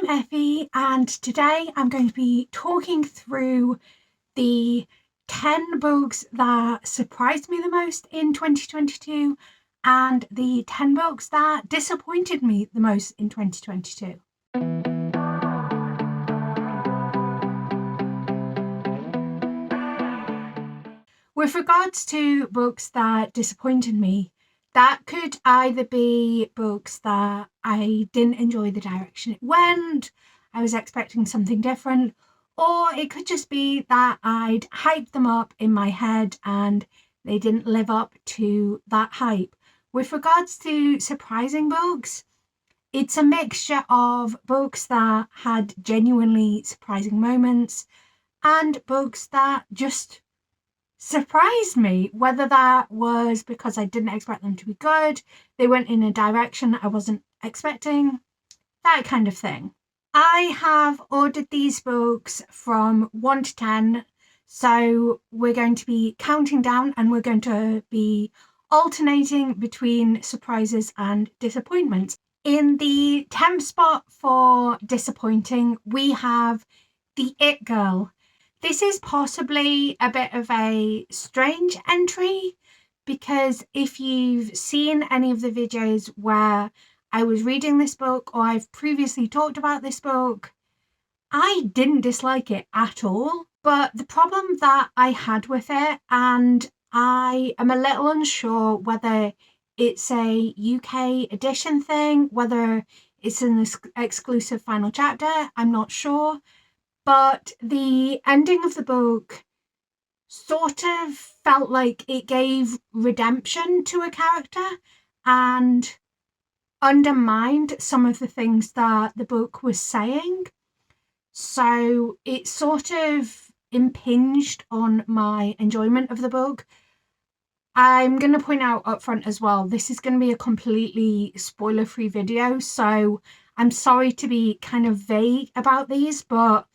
I'm Effie, and today I'm going to be talking through the 10 books that surprised me the most in 2022 and the 10 books that disappointed me the most in 2022. With regards to books that disappointed me, that could either be books that I didn't enjoy the direction it went, I was expecting something different, or it could just be that I'd hyped them up in my head and they didn't live up to that hype. With regards to surprising books, it's a mixture of books that had genuinely surprising moments and books that just surprised me, whether that was because I didn't expect them to be good, they went in a direction I wasn't expecting, that kind of thing. I have ordered these books from 1 to 10, so we're going to be counting down and we're going to be alternating between surprises and disappointments. In the 10th spot for disappointing, we have The It Girl. This is possibly a bit of a strange entry because if you've seen any of the videos where I was reading this book or I've previously talked about this book, I didn't dislike it at all. But the problem that I had with it, and I am a little unsure whether it's a UK edition thing, whether it's an exclusive final chapter, I'm not sure. But the ending of the book sort of felt like it gave redemption to a character and undermined some of the things that the book was saying. So it sort of impinged on my enjoyment of the book. I'm going to point out up front as well, this is going to be a completely spoiler-free video, so I'm sorry to be kind of vague about these, but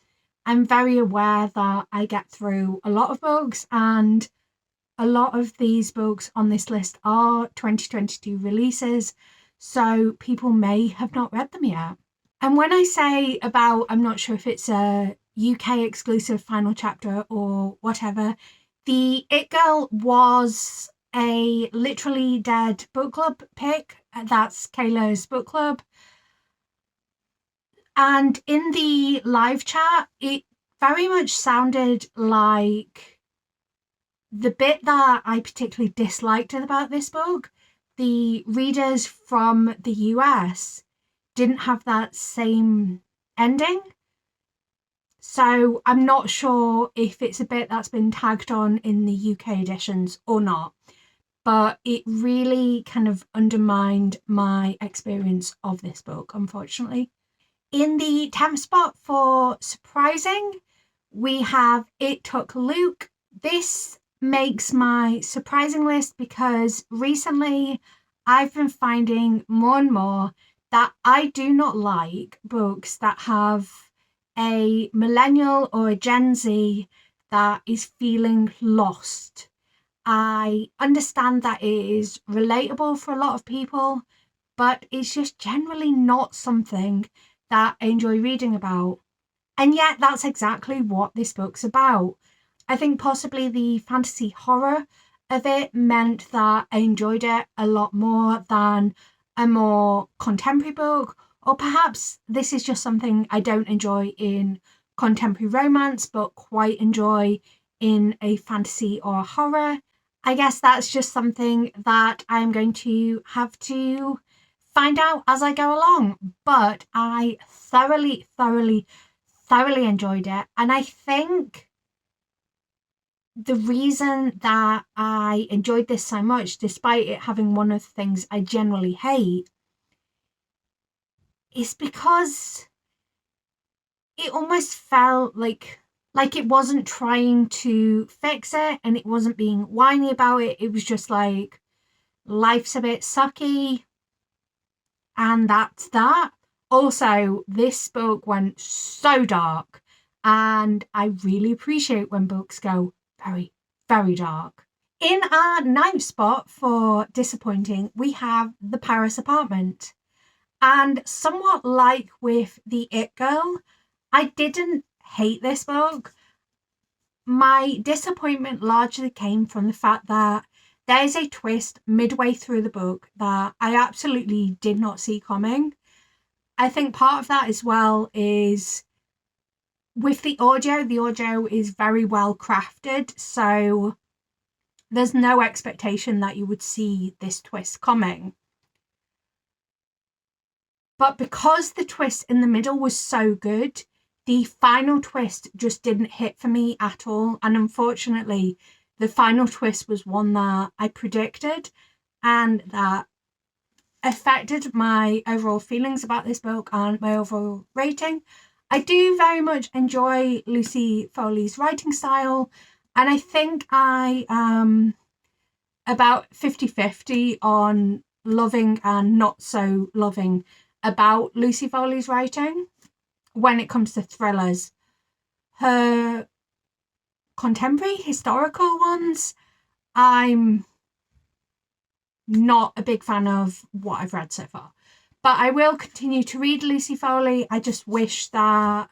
I'm very aware that I get through a lot of books, and a lot of these books on this list are 2022 releases, so people may have not read them yet. And when I say about, I'm not sure if it's a UK exclusive final chapter or whatever, The It Girl was a Literally Dead book club pick. That's Kayla's book club. And in the live chat, it very much sounded like the bit that I particularly disliked about this book, the readers from the US didn't have that same ending. So I'm not sure if it's a bit that's been tagged on in the UK editions or not, but it really kind of undermined my experience of this book, unfortunately. In the 10th spot for surprising, we have It Took Luke. This makes my surprising list because recently I've been finding more and more that I do not like books that have a millennial or a Gen Z that is feeling lost. I understand that it is relatable for a lot of people, but it's just generally not something that I enjoy reading about. And yet that's exactly what this book's about. I think possibly the fantasy horror of it meant that I enjoyed it a lot more than a more contemporary book, or perhaps this is just something I don't enjoy in contemporary romance but quite enjoy in a fantasy or a horror. I guess that's just something that I'm going to have to find out as I go along, but I thoroughly enjoyed it. And I think the reason that I enjoyed this so much, despite it having one of the things I generally hate, is because it almost felt like it wasn't trying to fix it and it wasn't being whiny about it. It was just like, life's a bit sucky and that's that. Also, this book went so dark, and I really appreciate when books go very dark. In our 9th spot for disappointing, we have The Paris Apartment. And somewhat like with The It Girl, I didn't hate this book. My disappointment largely came from the fact that there's a twist midway through the book that I absolutely did not see coming. I think part of that as well is with the audio is very well crafted, so there's no expectation that you would see this twist coming. But because the twist in the middle was so good, the final twist just didn't hit for me at all. And unfortunately, the final twist was one that I predicted and that affected my overall feelings about this book and my overall rating. I do very much enjoy Lucy Foley's writing style, and I think I am about 50-50 on loving and not so loving about Lucy Foley's writing when it comes to thrillers. Her contemporary historical ones, I'm not a big fan of what I've read so far. But I will continue to read Lucy Foley. I just wish that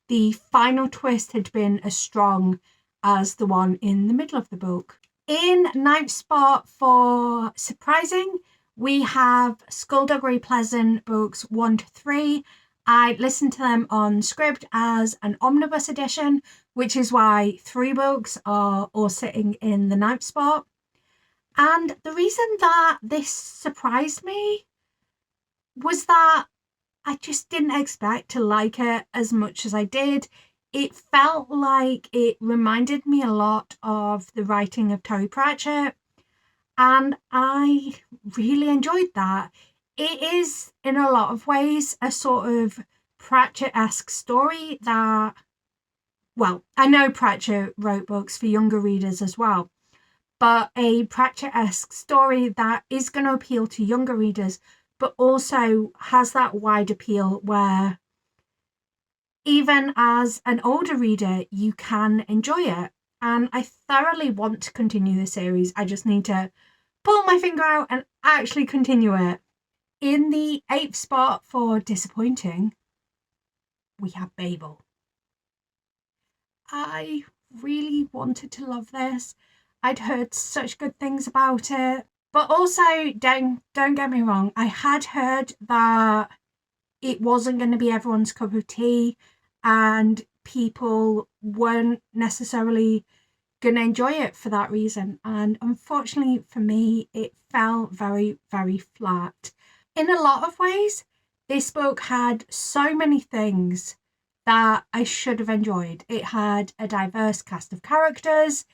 the final twist had been as strong as the one in the middle of the book. In ninth spot for surprising, we have Skullduggery Pleasant books 1 to 3. I listened to them on Scribd as an omnibus edition, which is why 3 books are all sitting in the ninth spot. And the reason that this surprised me was that I just didn't expect to like it as much as I did. It felt like it reminded me a lot of the writing of Terry Pratchett, and I really enjoyed that. It is, in a lot of ways, a sort of Pratchett-esque story that, well, I know Pratchett wrote books for younger readers as well, but a Pratchett-esque story that is going to appeal to younger readers, but also has that wide appeal where even as an older reader, you can enjoy it. And I thoroughly want to continue the series. I just need to pull my finger out and actually continue it. In the 8th spot for disappointing, we have Babel. I really wanted to love this. I'd heard such good things about it. But also, don't get me wrong, I had heard that it wasn't going to be everyone's cup of tea and people weren't necessarily going to enjoy it for that reason. And unfortunately for me, it fell very, very flat. In a lot of ways, this book had so many things that I should have enjoyed. It had a diverse cast of characters.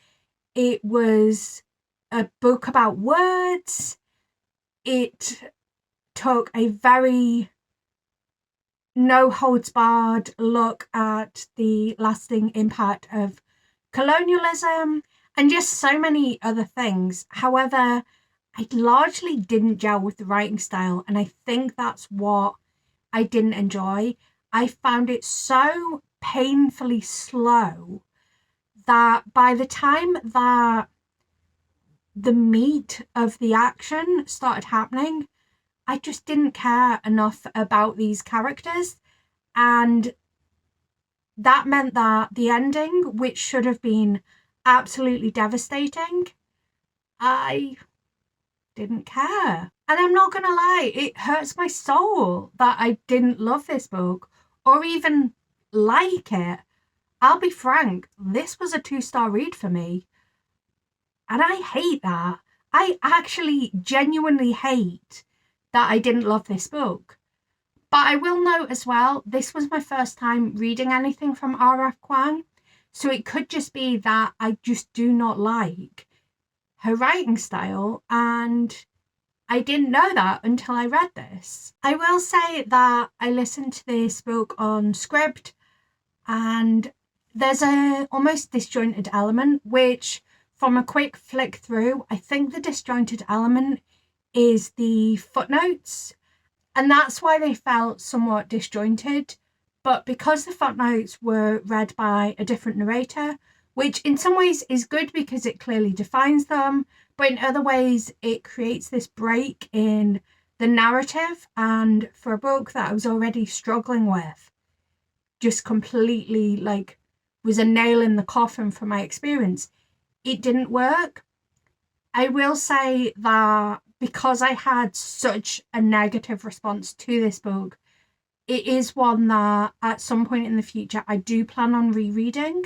It was a book about words. It took a very no-holds-barred look at the lasting impact of colonialism and just so many other things. However, I largely didn't gel with the writing style, and I think that's what I didn't enjoy. I found it so painfully slow that by the time that the meat of the action started happening, I just didn't care enough about these characters. And that meant that the ending, which should have been absolutely devastating, I didn't care. And I'm not gonna lie, it hurts my soul that I didn't love this book or even like it. I'll be frank, this was a 2-star read for me. And I hate that. I actually genuinely hate that I didn't love this book. But I will note as well, this was my first time reading anything from R.F. Kuang, so it could just be that I just do not like her writing style, and I didn't know that until I read this. I will say that I listened to this book on Scribd, and there's a almost disjointed element, which from a quick flick through, I think the disjointed element is the footnotes, and that's why they felt somewhat disjointed. But because the footnotes were read by a different narrator, which in some ways is good because it clearly defines them, but in other ways it creates this break in the narrative, and for a book that I was already struggling with, just completely like was a nail in the coffin for my experience. It didn't work. I will say that because I had such a negative response to this book, it is one that at some point in the future I do plan on rereading,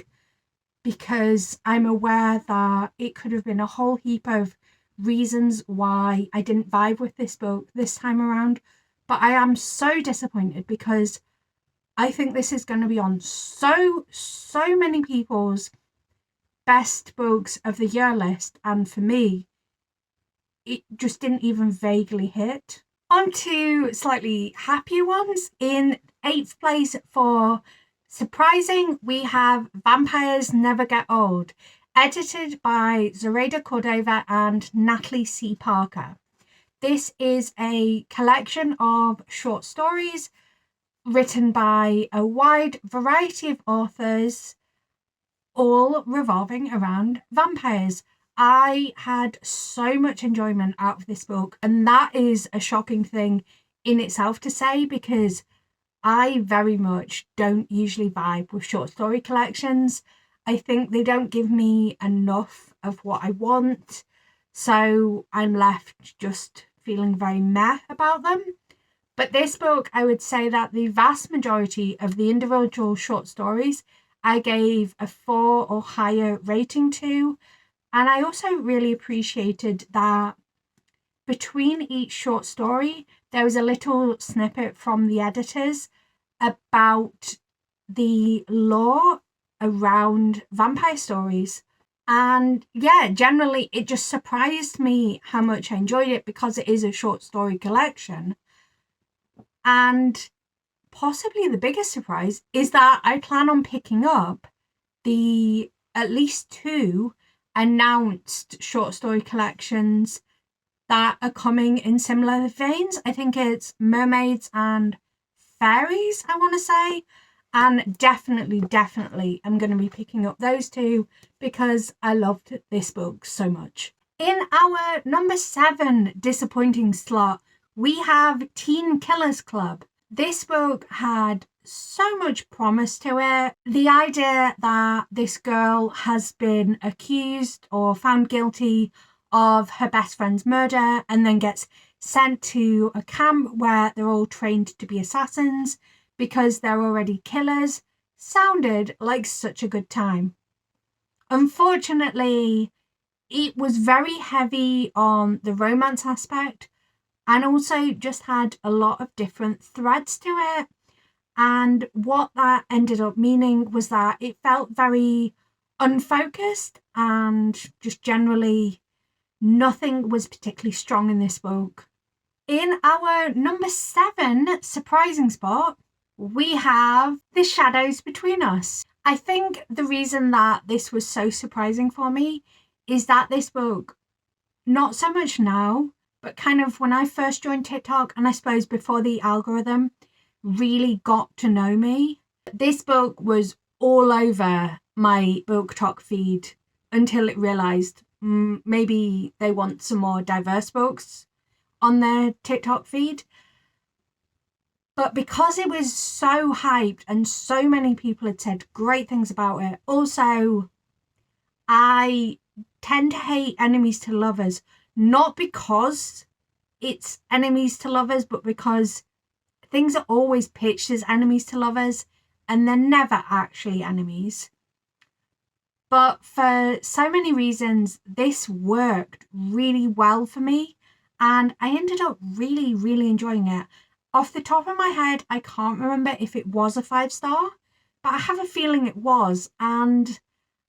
because I'm aware that it could have been a whole heap of reasons why I didn't vibe with this book this time around. But I am so disappointed because I think this is going to be on so many people's best books of the year list, and for me, it just didn't even vaguely hit. On to slightly happier ones. In 8th place for surprising, we have Vampires Never Get Old, edited by Zoraida Cordova and Natalie C. Parker. This is a collection of short stories written by a wide variety of authors, all revolving around vampires. I had so much enjoyment out of this book, and that is a shocking thing in itself to say, because I very much don't usually vibe with short story collections. I think they don't give me enough of what I want, so I'm left just feeling very meh about them. But this book, I would say that the vast majority of the individual short stories I gave a 4 or higher rating to. And I also really appreciated that between each short story, there was a little snippet from the editors about the lore around vampire stories. And yeah, generally, it just surprised me how much I enjoyed it, because it is a short story collection. And possibly the biggest surprise is that I plan on picking up the at least 2 announced short story collections that are coming in similar veins. I think it's Mermaids and Fairies, I want to say. And definitely I'm going to be picking up those 2 because I loved this book so much. In our number 7 disappointing slot, we have Teen Killers Club. This book had so much promise to it. The idea that this girl has been accused or found guilty of her best friend's murder and then gets sent to a camp where they're all trained to be assassins because they're already killers sounded like such a good time. Unfortunately, it was very heavy on the romance aspect, and also just had a lot of different threads to it. And what that ended up meaning was that it felt very unfocused, and just generally nothing was particularly strong in this book. In our number 7 surprising spot, we have The Shadows Between Us. I think the reason that this was so surprising for me is that this book, not so much now, but kind of when I first joined TikTok, and I suppose before the algorithm really got to know me, this book was all over my BookTok feed until it realised maybe they want some more diverse books on their TikTok feed. But because it was so hyped and so many people had said great things about it, also I tend to hate enemies to lovers, not because it's enemies to lovers, but because things are always pitched as enemies to lovers and they're never actually enemies. But for so many reasons, this worked really well for me, and I ended up really enjoying it. Off the top of my head, I can't remember if it was a 5-star, but I have a feeling it was, and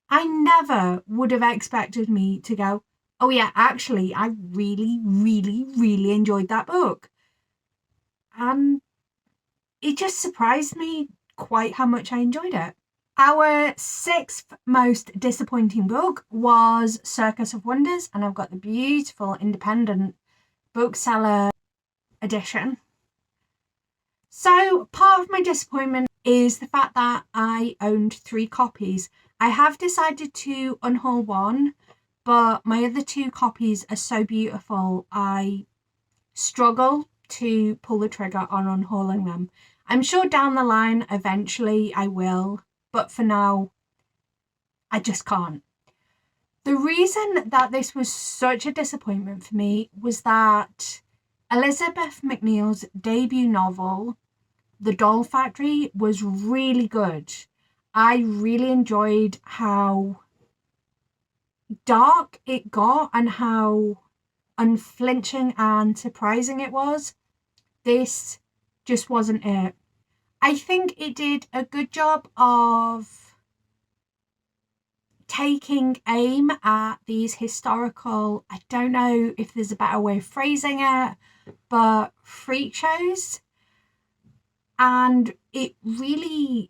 I never would have expected me to go, oh yeah, actually, I really enjoyed that book. And it just surprised me quite how much I enjoyed it. Our 6th most disappointing book was Circus of Wonders, and I've got the beautiful independent bookseller edition. So part of my disappointment is the fact that I owned 3 copies. I have decided to unhaul one, but my other 2 copies are so beautiful, I struggle to pull the trigger on unhauling them. I'm sure down the line, eventually I will, but for now, I just can't. The reason that this was such a disappointment for me was that Elizabeth McNeil's debut novel, The Doll Factory, was really good. I really enjoyed how dark it got and how unflinching and surprising it was. This just wasn't it. I think it did a good job of taking aim at these historical, I don't know if there's a better way of phrasing it, but freak shows. And it really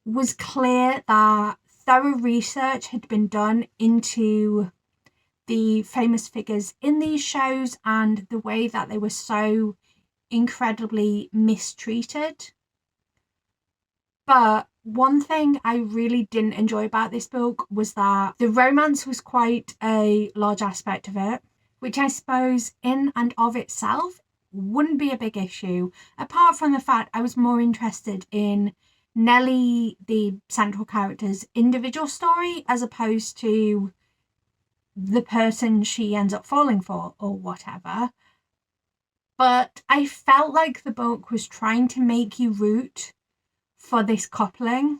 was clear that thorough research had been done into the famous figures in these shows and the way that they were so incredibly mistreated. But one thing I really didn't enjoy about this book was that the romance was quite a large aspect of it, which I suppose in and of itself wouldn't be a big issue, apart from the fact I was more interested in Nellie, the central character's individual story, as opposed to the person she ends up falling for or whatever. But I felt like the book was trying to make you root for this coupling,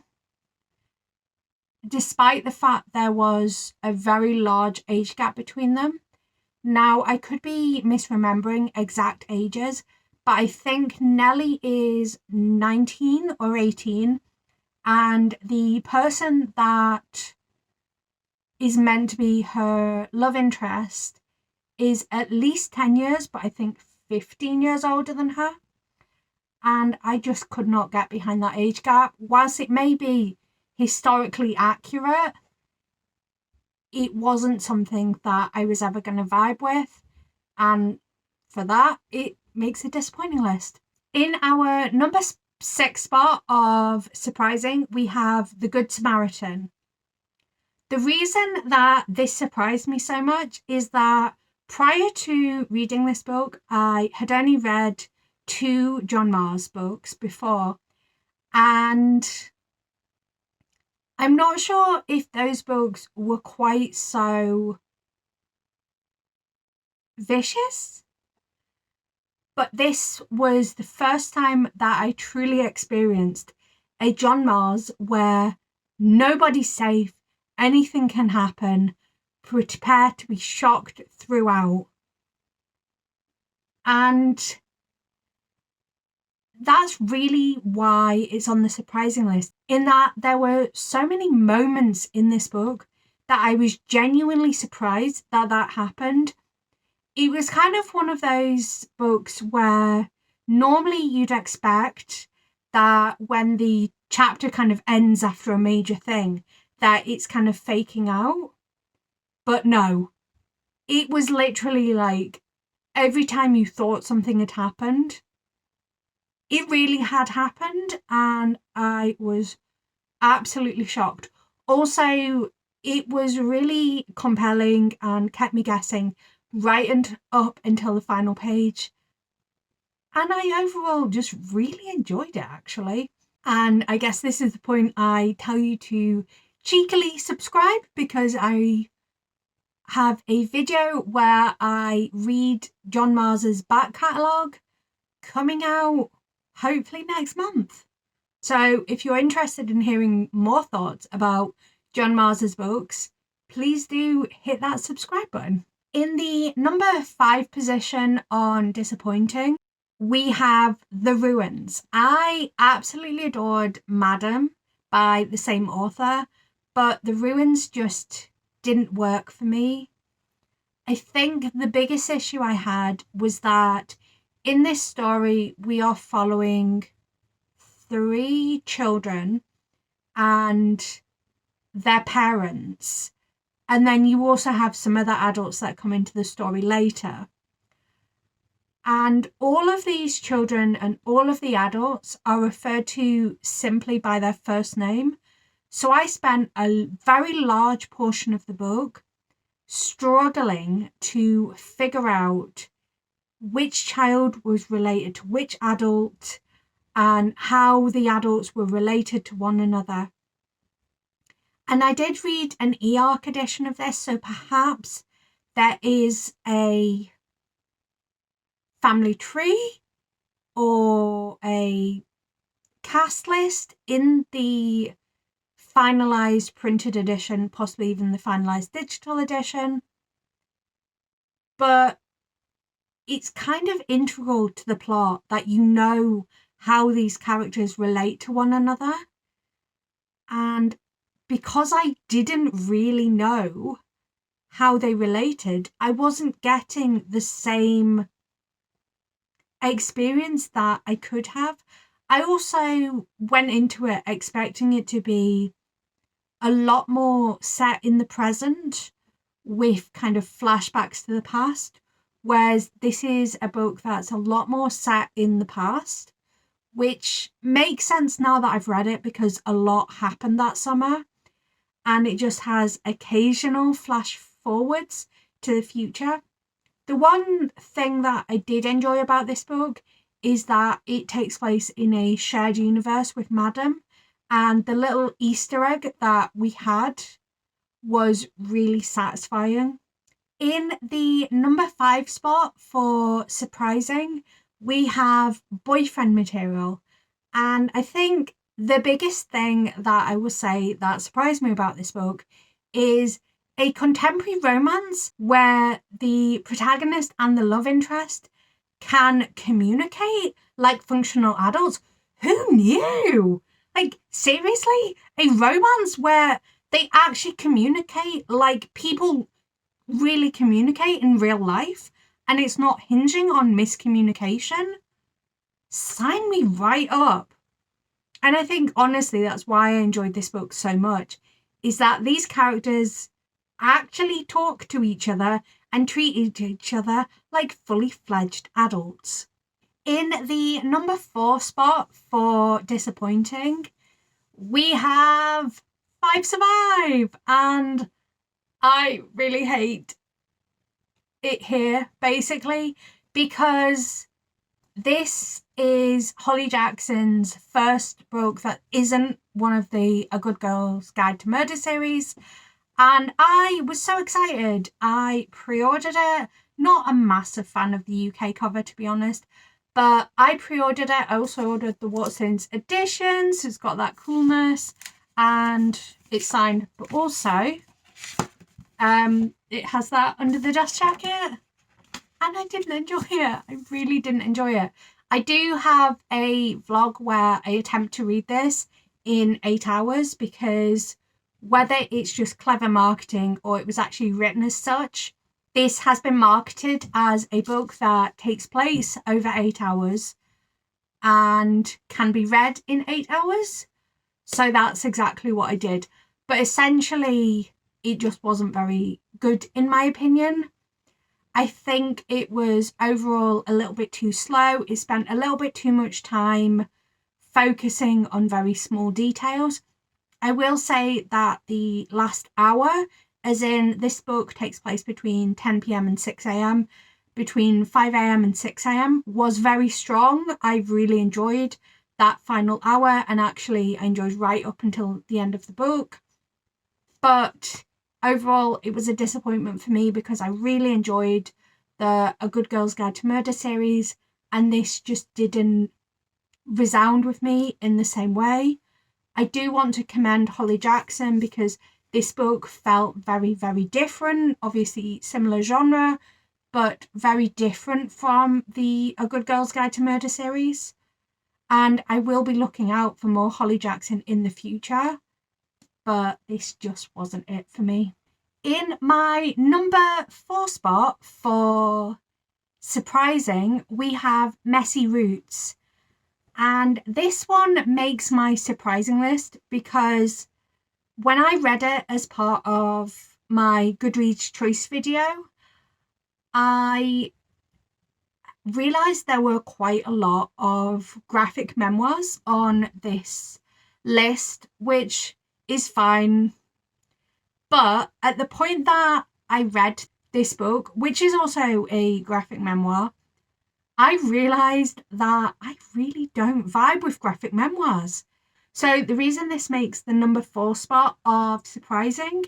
despite the fact there was a very large age gap between them. Now, I could be misremembering exact ages, but I think Nellie is 19 or 18, and the person that is meant to be her love interest is at least 10 years, but I think 15 years older than her. And I just could not get behind that age gap. Whilst it may be historically accurate, it wasn't something that I was ever going to vibe with. And for that, it makes a disappointing list. In our number 6 spot of surprising, we have The Good Samaritan. The reason that this surprised me so much is that prior to reading this book, I had only read 2 John Marrs books before, and I'm not sure if those books were quite so vicious, but this was the first time that I truly experienced a John Marrs where nobody's safe, anything can happen, prepare to be shocked throughout. And that's really why it's on the surprising list, in that there were so many moments in this book that I was genuinely surprised that that happened. It was kind of one of those books where normally you'd expect that when the chapter kind of ends after a major thing, that it's kind of faking out. But no, it was literally like every time you thought something had happened, it really had happened, and I was absolutely shocked. Also, it was really compelling and kept me guessing right up until the final page. And I overall just really enjoyed it, actually. And I guess this is the point I tell you to cheekily subscribe, because I have a video where I read John Marrs's back catalogue coming out hopefully next month. So if you're interested in hearing more thoughts about John Marrs's books, please do hit that subscribe button. In the number 5 position on disappointing, we have The Ruins. I absolutely adored Madam by the same author, but The Ruins just didn't work for me. I think the biggest issue I had was that in this story, we are following 3 children and their parents. And then you also have some other adults that come into the story later. And all of these children and all of the adults are referred to simply by their first name. So I spent a very large portion of the book struggling to figure out which child was related to which adult and how the adults were related to one another. And I did read an e-arc edition of this, so perhaps there is a family tree or a cast list in the finalized printed edition, possibly even the finalized digital edition. But it's kind of integral to the plot that you know how these characters relate to one another. And because I didn't really know how they related, I wasn't getting the same experience that I could have. I also went into it expecting it to be a lot more set in the present with kind of flashbacks to the past, whereas this is a book that's a lot more set in the past, which makes sense now that I've read it because a lot happened that summer, and it just has occasional flash forwards to the future. The one thing that I did enjoy about this book is that it takes place in a shared universe with Madam, and the little Easter egg that we had was really satisfying. In the number 5 spot for surprising, we have boyfriend material. And I think the biggest thing that I will say that surprised me about this book is a contemporary romance where the protagonist and the love interest can communicate like functional adults. Who knew? Like, seriously? A romance where they actually communicate like people really communicate in real life and it's not hinging on miscommunication? Sign me right up. And I think, honestly, that's why I enjoyed this book so much, is that these characters actually talk to each other and treat each other like fully fledged adults. In the number 4 spot for disappointing, we have 5 Survive, and I really hate it here, basically, because this is Holly Jackson's first book that isn't one of the A Good Girl's Guide to Murder series, and I was so excited. I pre-ordered it. Not a massive fan of the UK cover, to be honest, but I pre-ordered it. I also ordered the Watsons edition, so it's got that coolness, and it's signed, but also it has that under the dust jacket, and I didn't enjoy it. I really didn't enjoy it. I do have a vlog where I attempt to read this in 8 hours, because whether it's just clever marketing or it was actually written as such, this has been marketed as a book that takes place over 8 hours and can be read in 8 hours. So that's exactly what I did. But essentially, it just wasn't very good in my opinion. I think it was overall a little bit too slow. It spent a little bit too much time focusing on very small details. I will say that the last hour, as in this book takes place between 10 p.m. and 6 a.m., between 5 a.m. and 6 a.m., was very strong. I really enjoyed that final hour, and actually I enjoyed right up until the end of the book. But overall, it was a disappointment for me because I really enjoyed the A Good Girl's Guide to Murder series, and this just didn't resound with me in the same way. I do want to commend Holly Jackson because this book felt very, very different. Obviously, similar genre, but very different from the A Good Girl's Guide to Murder series. And I will be looking out for more Holly Jackson in the future, but this just wasn't it for me. In my number 4 spot for surprising, we have Messy Roots. And this one makes my surprising list because when I read it as part of my Goodreads choice video, I realised there were quite a lot of graphic memoirs on this list, which is fine. But at the point that I read this book, which is also a graphic memoir, I realised that I really don't vibe with graphic memoirs. So the reason this makes the number 4 spot of surprising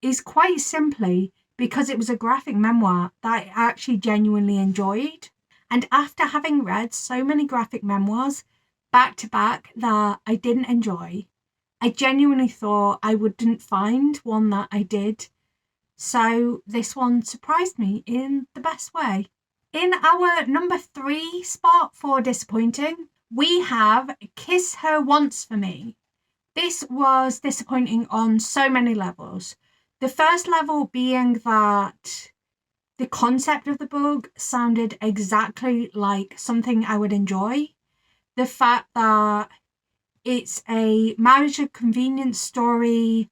is quite simply because it was a graphic memoir that I actually genuinely enjoyed. And after having read so many graphic memoirs back to back that I didn't enjoy, I genuinely thought I wouldn't find one that I did. So this one surprised me in the best way. In our number 3 spot for disappointing, we have Kiss Her Once for Me. This was disappointing on so many levels. The first level being that the concept of the book sounded exactly like something I would enjoy. The fact that it's a marriage of convenience story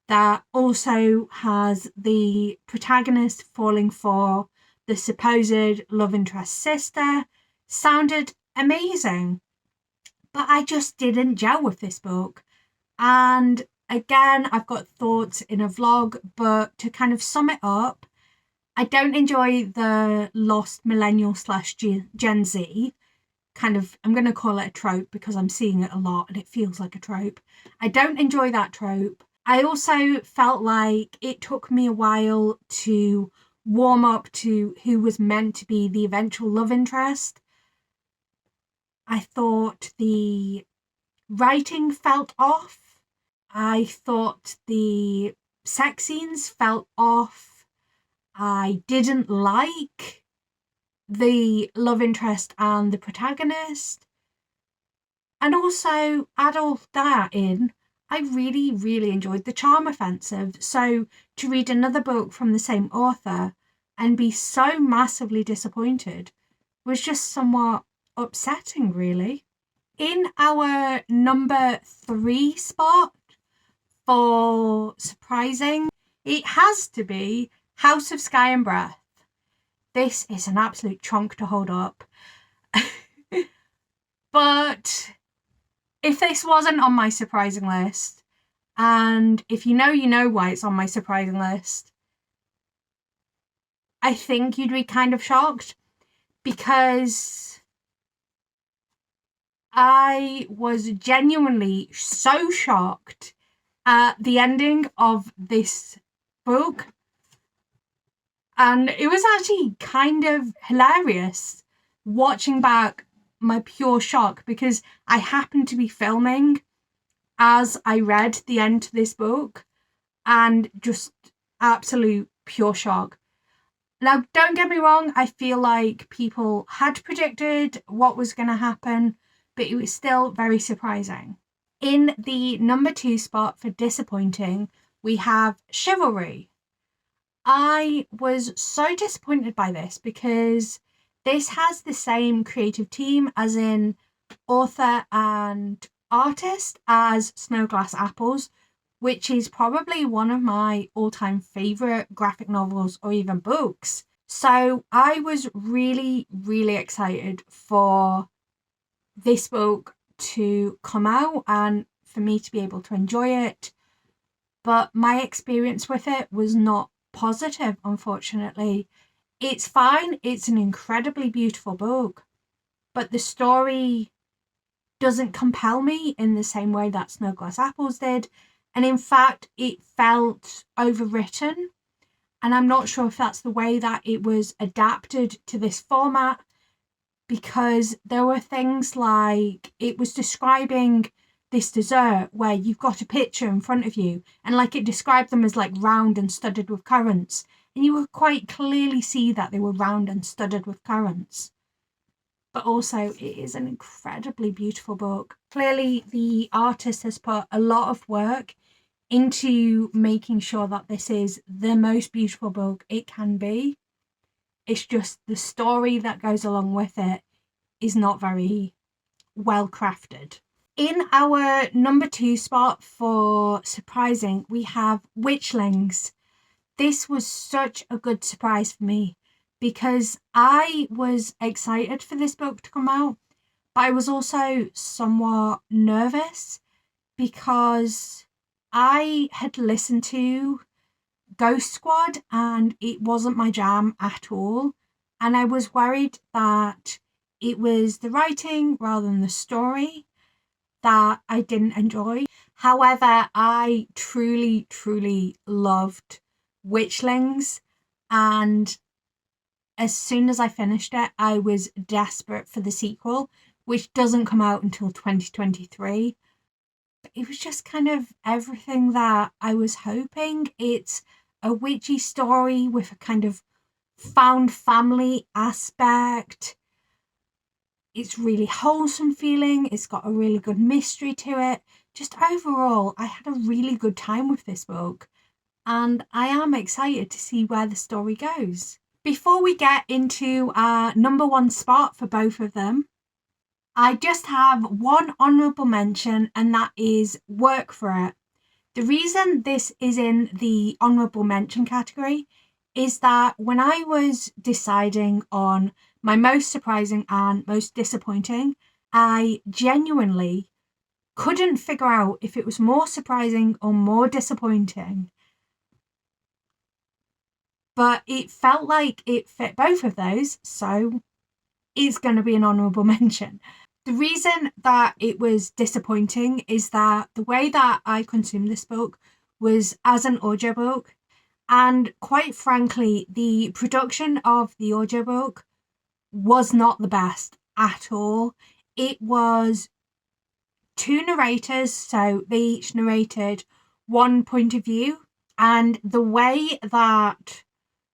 that also has the protagonist falling for the supposed love interest sister sounded amazing. But I just didn't gel with this book. And again, I've got thoughts in a vlog, but to kind of sum it up, I don't enjoy the lost millennial slash Gen Z kind of, I'm going to call it a trope because I'm seeing it a lot and it feels like a trope. I don't enjoy that trope. I also felt like it took me a while to warm up to who was meant to be the eventual love interest. I thought the writing felt off. I thought the sex scenes felt off. I didn't like the love interest and the protagonist. And also, add all that in, I really, really enjoyed The Charm Offensive. So to read another book from the same author and be so massively disappointed was just somewhat upsetting, really. In our number 3 spot for surprising, it has to be House of Sky and Breath. This is an absolute chunk to hold up. But if this wasn't on my surprising list, and if you know why it's on my surprising list, I think you'd be kind of shocked because I was genuinely so shocked at the ending of this book. And it was actually kind of hilarious watching back my pure shock because I happened to be filming as I read the end to this book and just absolute pure shock. Now, don't get me wrong, I feel like people had predicted what was going to happen, but it was still very surprising. In the number 2 spot for disappointing, we have Chivalry. I was so disappointed by this because this has the same creative team, as in author and artist, as Snow Glass Apples, which is probably one of my all-time favourite graphic novels or even books. So I was really, really excited for this book to come out and for me to be able to enjoy it. But my experience with it was not positive, unfortunately. It's fine, it's an incredibly beautiful book, but the story doesn't compel me in the same way that Snow Glass Apples did. And in fact, it felt overwritten. And I'm not sure if that's the way that it was adapted to this format, because there were things like it was describing this dessert where you've got a picture in front of you and like it described them as like round and studded with currants, and you would quite clearly see that they were round and studded with currants. But also it is an incredibly beautiful book. Clearly the artist has put a lot of work into making sure that this is the most beautiful book it can be. It's just the story that goes along with it is not very well crafted. In our number 2 spot for surprising, we have Witchlings. This was such a good surprise for me because I was excited for this book to come out, but I was also somewhat nervous because I had listened to Ghost Squad and it wasn't my jam at all. And I was worried that it was the writing rather than the story that I didn't enjoy. However, I truly, truly loved Witchlings, and as soon as I finished it, I was desperate for the sequel, which doesn't come out until 2023. It was just kind of everything that I was hoping. It's a witchy story with a kind of found family aspect. It's really wholesome feeling. It's got a really good mystery to it. Just overall, I had a really good time with this book, and I am excited to see where the story goes. Before we get into our number one spot for both of them, I just have one honourable mention, and that is Work for It. The reason this is in the honourable mention category is that when I was deciding on my most surprising and most disappointing, I genuinely couldn't figure out if it was more surprising or more disappointing. But it felt like it fit both of those, so it's going to be an honourable mention. The reason that it was disappointing is that the way that I consumed this book was as an audiobook, and quite frankly, the production of the audiobook was not the best at all. It was two narrators, so they each narrated one point of view, and the way that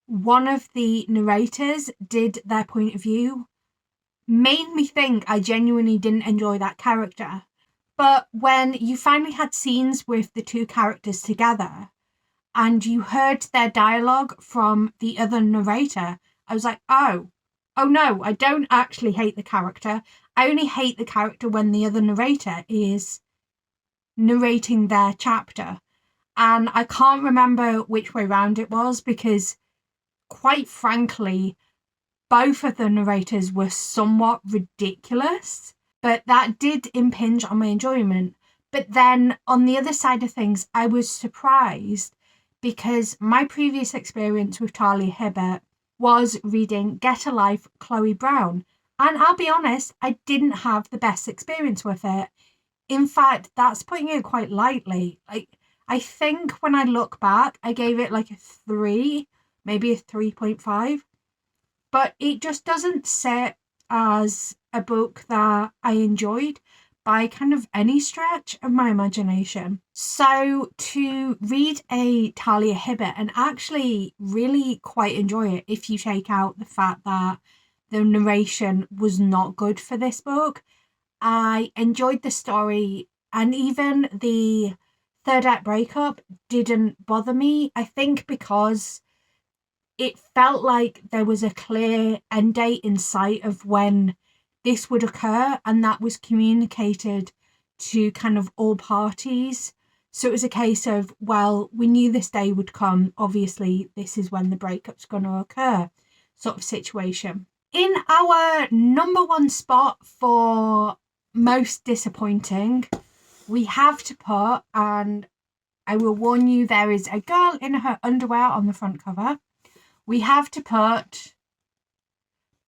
one of the narrators did their point of view made me think I genuinely didn't enjoy that character. But when you finally had scenes with the two characters together and you heard their dialogue from the other narrator, I was like, oh no, I don't actually hate the character. I only hate the character when the other narrator is narrating their chapter. And I can't remember which way round it was, because quite frankly, both of the narrators were somewhat ridiculous, but that did impinge on my enjoyment. But then on the other side of things, I was surprised because my previous experience with Talia Hibbert was reading Get a Life, Chloe Brown. And I'll be honest, I didn't have the best experience with it. In fact, that's putting it quite lightly. I think when I look back, I gave it like a 3, maybe a 3.5. But it just doesn't sit as a book that I enjoyed by kind of any stretch of my imagination. So to read a Talia Hibbert and actually really quite enjoy it, if you take out the fact that the narration was not good for this book, I enjoyed the story, and even the third act breakup didn't bother me. I think because it felt like there was a clear end date in sight of when this would occur, and that was communicated to kind of all parties. So it was a case of, well, we knew this day would come. Obviously, this is when the breakup's going to occur, sort of situation. In our number one spot for most disappointing, we have to put, and I will warn you, there is a girl in her underwear on the front cover. We have to put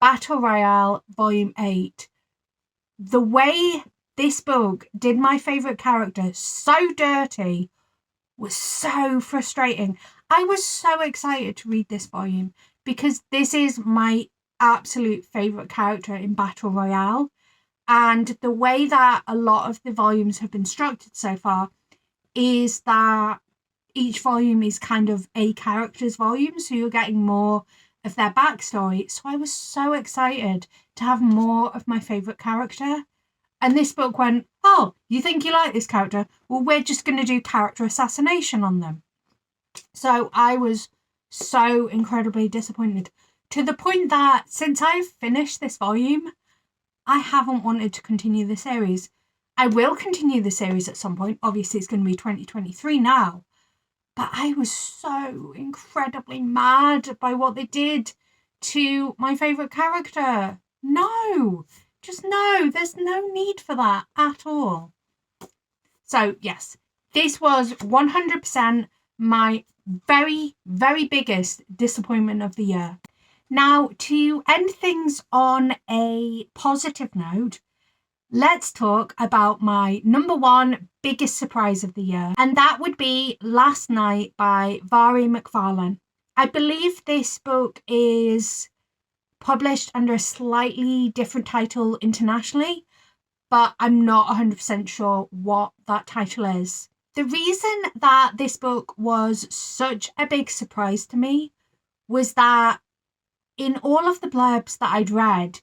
Battle Royale Volume 8. The way this book did my favourite character so dirty was so frustrating. I was so excited to read this volume because this is my absolute favourite character in Battle Royale. And the way that a lot of the volumes have been structured so far is that each volume is kind of a character's volume, so you're getting more of their backstory. So I was so excited to have more of my favourite character. And this book went, oh, you think you like this character? Well, we're just going to do character assassination on them. So I was so incredibly disappointed, to the point that since I've finished this volume, I haven't wanted to continue the series. I will continue the series at some point. Obviously, it's going to be 2023 now. But I was so incredibly mad by what they did to my favourite character. No, just no. There's no need for that at all. So, yes, this was 100% my very, very biggest disappointment of the year. Now, to end things on a positive note, let's talk about my number one biggest surprise of the year, and that would be Last Night by Vari McFarlane. I believe this book is published under a slightly different title internationally, but I'm not 100% sure what that title is. The reason that this book was such a big surprise to me was that in all of the blurbs that I'd read,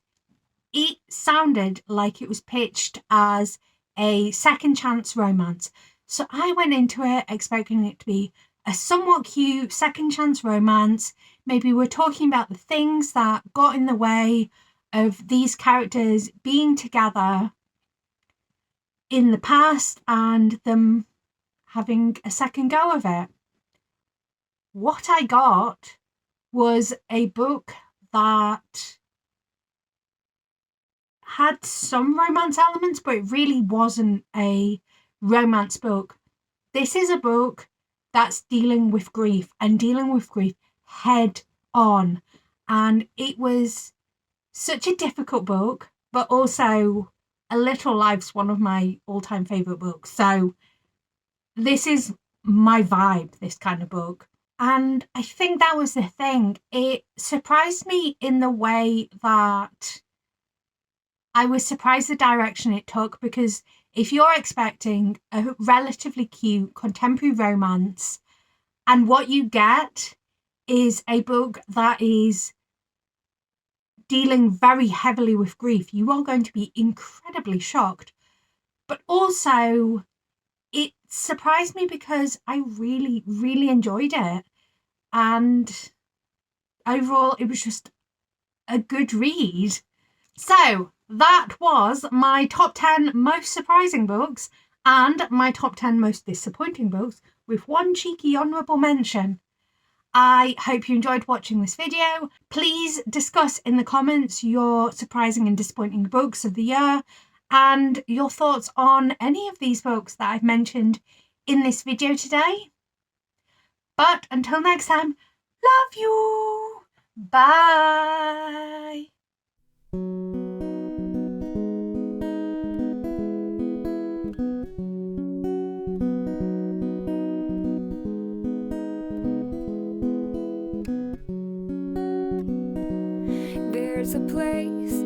it sounded like it was pitched as a second chance romance. So I went into it expecting it to be a somewhat cute second chance romance. Maybe we're talking about the things that got in the way of these characters being together in the past and them having a second go of it. What I got was a book that had some romance elements, but it really wasn't a romance book. This is a book that's dealing with grief and dealing with grief head on. And it was such a difficult book, but also A Little Life's one of my all-time favourite books. So this is my vibe, this kind of book. And I think that was the thing. It surprised me in the way that I was surprised the direction it took, because if you're expecting a relatively cute contemporary romance and what you get is a book that is dealing very heavily with grief, you are going to be incredibly shocked. But also, it surprised me because I really, really enjoyed it. And overall, it was just a good read. So that was my top 10 most surprising books and my top 10 most disappointing books, with one cheeky honourable mention. I hope you enjoyed watching this video. Please discuss in the comments your surprising and disappointing books of the year and your thoughts on any of these books that I've mentioned in this video today. But until next time, love you. Bye. There's a place